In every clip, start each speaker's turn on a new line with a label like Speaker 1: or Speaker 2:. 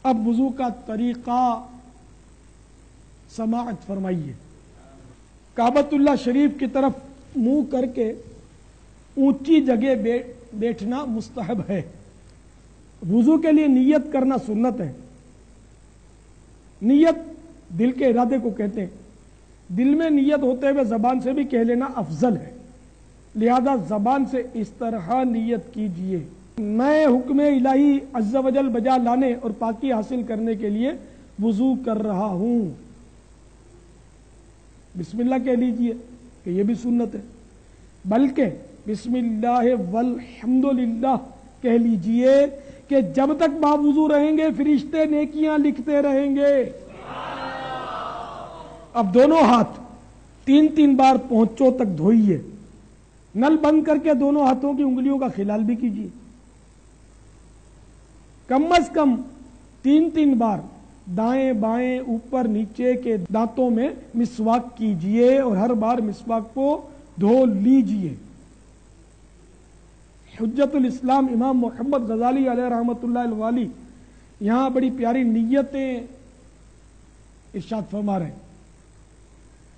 Speaker 1: اب وضو کا طریقہ سماعت فرمائیے۔ کعبۃ اللہ شریف کی طرف منہ کر کے اونچی جگہ بیٹھنا مستحب ہے۔ وضو کے لیے نیت کرنا سنت ہے۔ نیت دل کے ارادے کو کہتے ہیں، دل میں نیت ہوتے ہوئے زبان سے بھی کہہ لینا افضل ہے، لہذا زبان سے اس طرح نیت کیجئے، میں حکم الہی عز و جل بجا لانے اور پاکی حاصل کرنے کے لیے وضو کر رہا ہوں۔ بسم اللہ کہہ لیجئے کہ یہ بھی سنت ہے، بلکہ بسم اللہ والحمد للہ کہہ لیجئے کہ جب تک باوضو رہیں گے فرشتے نیکیاں لکھتے رہیں گے۔ اب دونوں ہاتھ 3 بار پہنچوں تک دھوئیے، نل بند کر کے دونوں ہاتھوں کی انگلیوں کا خلال بھی کیجیے، کم از کم 3 بار دائیں بائیں اوپر نیچے کے دانتوں میں مسواک کیجیے اور ہر بار مسواک کو دھو لیجیے۔ حجت الاسلام امام محمد غزالی علیہ رحمۃ اللہ الوالی یہاں بڑی پیاری نیتیں ارشاد فرما رہے ہیں۔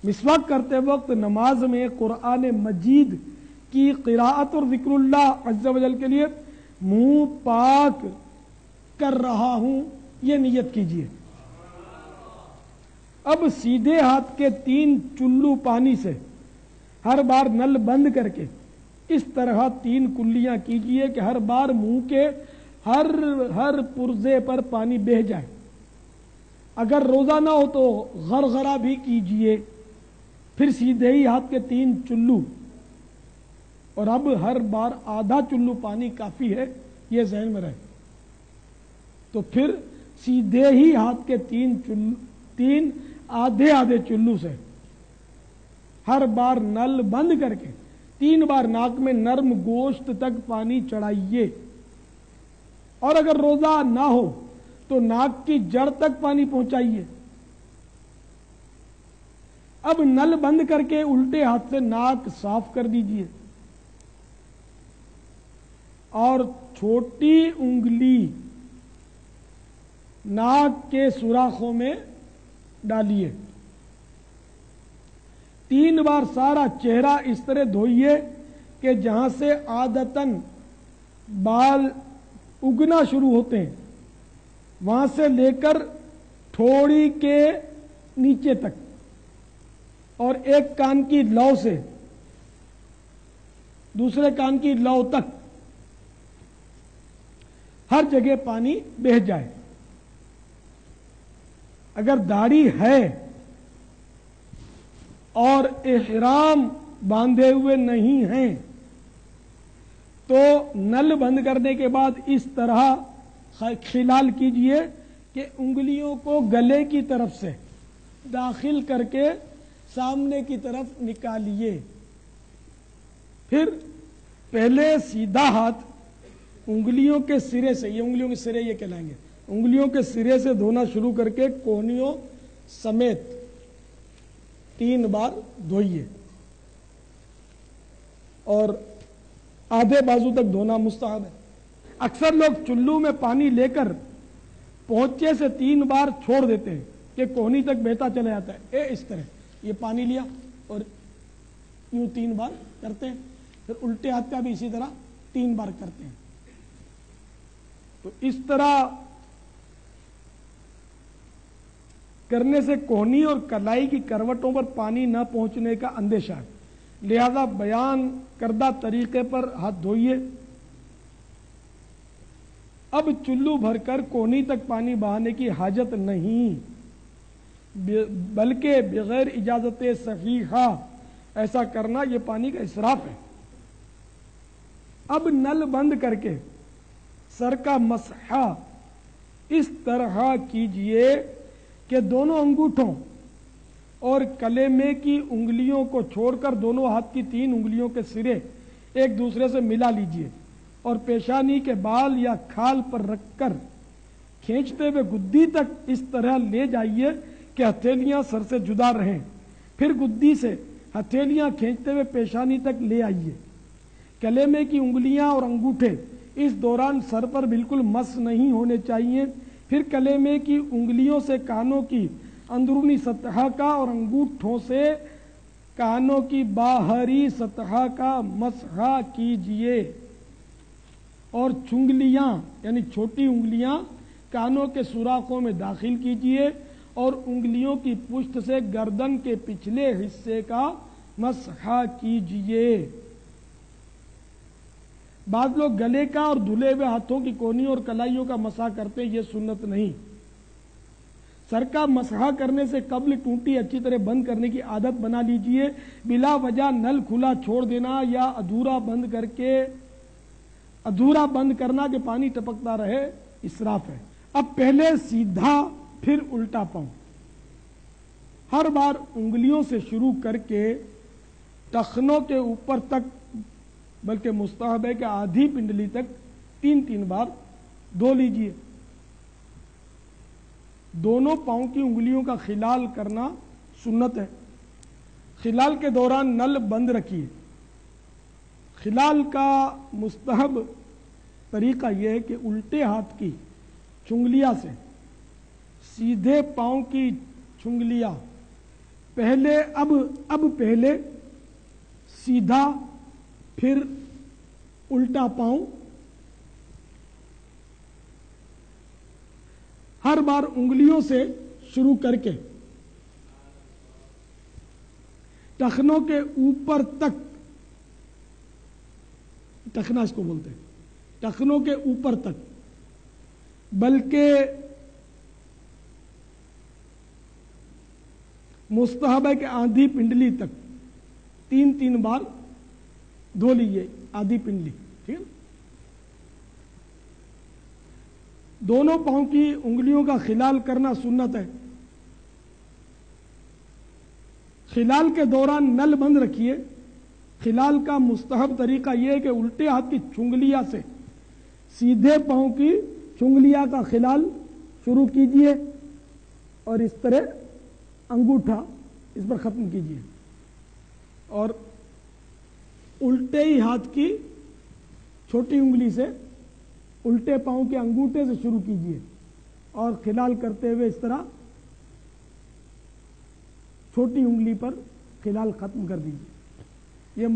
Speaker 1: مسواک کرتے وقت نماز میں قرآن مجید کی قراءت اور ذکر اللہ عز و جل کے لیے منہ پاک کر رہا ہوں، یہ نیت کیجیے۔ اب سیدھے ہاتھ کے 3 چلو پانی سے ہر بار نل بند کر کے اس طرح 3 کلیاں کیجیے کہ ہر بار منہ کے ہر پرزے پر پانی بہہ جائے۔ اگر روزہ نہ ہو تو غرغرہ بھی کیجیے، پھر سیدھے ہی ہاتھ کے 3 چلو، اور اب ہر بار آدھا چلو پانی کافی ہے، یہ ذہن میں رہے۔ تو پھر سیدھے ہی ہاتھ کے 3 آدھے چلو سے ہر بار نل بند کر کے 3 بار ناک میں نرم گوشت تک پانی چڑھائیے، اور اگر روزہ نہ ہو تو ناک کی جڑ تک پانی پہنچائیے۔ اب نل بند کر کے الٹے ہاتھ سے ناک صاف کر دیجیے اور چھوٹی انگلی ناک کے سوراخوں میں ڈالیے۔ 3 بار سارا چہرہ اس طرح دھوئیے کہ جہاں سے عادتاً بال اگنا شروع ہوتے ہیں وہاں سے لے کر تھوڑی کے نیچے تک، اور ایک کان کی لو سے دوسرے کان کی لو تک ہر جگہ پانی بہہ جائے۔ اگر داڑھی ہے اور احرام باندھے ہوئے نہیں ہیں تو نل بند کرنے کے بعد اس طرح خلال کیجئے کہ انگلیوں کو گلے کی طرف سے داخل کر کے سامنے کی طرف نکالیے۔ پھر پہلے سیدھا ہاتھ انگلیوں کے سرے سے، یہ انگلیوں کے سرے یہ کہلائیں گے، انگلیوں کے سرے سے دھونا شروع کر کے کوہنیوں سمیت 3 بار دھوئیے، اور آدھے بازو تک دھونا مستحب ہے۔ اکثر لوگ چلو میں پانی لے کر پہنچے سے 3 بار چھوڑ دیتے ہیں کہ کوہنی تک بہتا چلا جاتا ہے، اس طرح یہ پانی لیا اور یوں 3 بار کرتے ہیں، پھر الٹے ہاتھ کا بھی اسی طرح 3 بار کرتے ہیں۔ تو اس طرح کرنے سے کوہنی اور کلائی کی کروٹوں پر پانی نہ پہنچنے کا اندیشہ ہے، لہذا بیان کردہ طریقے پر ہاتھ دھوئیے۔ اب چلو بھر کر کوہنی تک پانی بہانے کی حاجت نہیں، بلکہ بغیر اجازت صحیحہ ایسا کرنا یہ پانی کا اسراف ہے۔ اب نل بند کر کے سر کا مسح اس طرح کیجئے کہ دونوں انگوٹھوں اور کلیمے کی انگلیوں کو چھوڑ کر دونوں ہاتھ کی 3 انگلیوں کے سرے ایک دوسرے سے ملا لیجئے اور پیشانی کے بال یا کھال پر رکھ کر کھینچتے ہوئے گدی تک اس طرح لے جائیے کہ ہتھیلیاں سر سے جدا رہیں، پھر گدی سے ہتھیلیاں کھینچتے ہوئے پیشانی تک لے آئیے۔ کلیمے کی انگلیاں اور انگوٹھے اس دوران سر پر بالکل مس نہیں ہونے چاہیے، پھر کلیمے کی انگلیوں سے کانوں کی اندرونی سطح کا اور انگوٹھوں سے کانوں کی باہری سطح کا مسح کیجئے، اور چنگلیاں یعنی چھوٹی انگلیاں کانوں کے سوراخوں میں داخل کیجئے، اور انگلیوں کی پشت سے گردن کے پچھلے حصے کا مسح کیجئے۔ بعض لوگ گلے کا اور دھلے ہوئے ہاتھوں کی کونی اور کلائیوں کا مسح کرتے ہیں، یہ سنت نہیں۔ سر کا مسح کرنے سے قبل ٹونٹی اچھی طرح بند کرنے کی عادت بنا لیجئے۔ بلا وجہ نل کھلا چھوڑ دینا یا ادھورا بند کرنا کہ پانی ٹپکتا رہے اسراف ہے۔ اب پہلے سیدھا پھر الٹا پاؤں، ہر بار انگلیوں سے شروع کر کے ٹخنوں کے اوپر تک، بلکہ مستحب ہے کہ آدھی پنڈلی تک 3 بار دھو لیجئے۔ دونوں پاؤں کی انگلیوں کا خلال کرنا سنت ہے۔ خلال کے دوران نل بند رکھیے۔ خلال کا مستحب طریقہ یہ ہے کہ الٹے ہاتھ کی چنگلیاں سے سیدھے پاؤں کی چنگلیاں پہلے سیدھا پھر الٹا پاؤں، ہر بار انگلیوں سے شروع کر کے ٹخنوں کے اوپر تک، ٹخنا اس کو بولتے ہیں، ٹخنوں کے اوپر تک، بلکہ مستحب ہے کہ آدھی پنڈلی تک 3 بار دھو لیجیے، آدھی پنڈلی، ٹھیک ہے۔ دونوں پاؤں کی انگلیوں کا خلال کرنا سنت ہے۔ خلال کے دوران نل بند رکھیے۔ خلال کا مستحب طریقہ یہ ہے کہ الٹے ہاتھ کی چنگلیاں سے سیدھے پاؤں کی چنگلیاں کا خلال شروع کیجئے اور اس طرح انگوٹھا اس پر ختم کیجئے، اور الٹے ہی ہاتھ کی چھوٹی انگلی سے الٹے پاؤں کے انگوٹھے سے شروع کیجئے اور خلال کرتے ہوئے اس طرح چھوٹی انگلی پر خلال ختم کر دیجئے۔ یہ